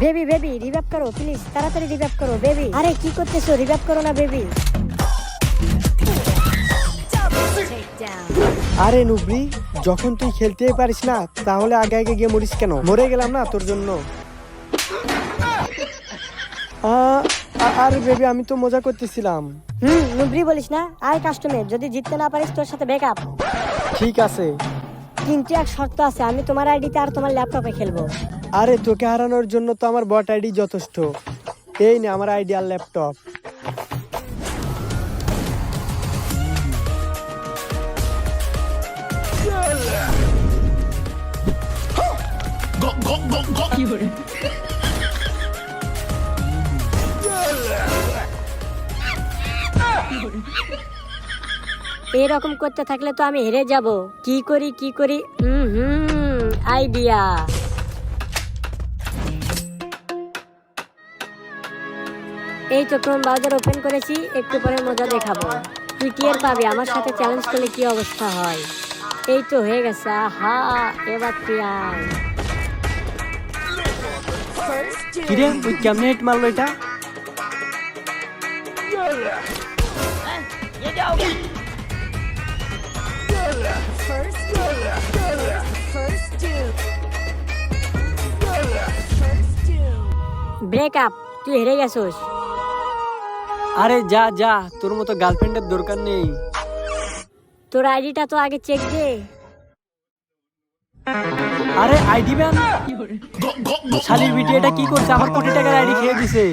Baby baby revive করো please, তাড়াতাড়ি revive করো বেবি। আরে কি করতেছো, রিভাইভ করো না বেবি। আরে নুবরি, যখন তুই খেলতেই পারিস না তাহলে আগে আগে গিয়ে মরিস কেন? মরে গেলাম না তোর জন্য। আরে বেবি, আমি তো মজা করতেছিলাম। নুবরি বলিস না। আয় কাস্টমে, যদি জিততে না পারিস তোর সাথে ব্যাকআপ। ঠিক আছে, কিন্তু এক শর্ত আছে, আমি তোমার আইডিতে আর তোমার ল্যাপটপে খেলবো। আরে তোকে হারানোর জন্য তো আমার বট আইডি যথেষ্ট। এই নে আমার আইডি আর ল্যাপটপ। এরকম করতে থাকলে তো আমি হেরে যাব। কি করি কি করি, আইডিয়া। এই তো ক্রোম ব্রাউজার ওপেন করেছি, একটু পরে মজা দেখাবো। তুই টিয়ার পাবি আমার সাথে চ্যালেঞ্জ করলে কি অবস্থা হয়। এই তো হয়ে গেছে। আহা, এবার তুই আয়। কিরে, ওই কেমনে হিট মারলো এটা? ব্রেকআপ, তুই হেরে গেছিস। আরে যা যা, তোর মতো গার্লফ্রেন্ডের দরকার নেই। তোর আইডিটা তো আগে চেক দে। আরে আইডি ব্যান, শালির বিটি এটা কি করছে? আমার কোটি টাকার আইডি খেয়ে দিছে।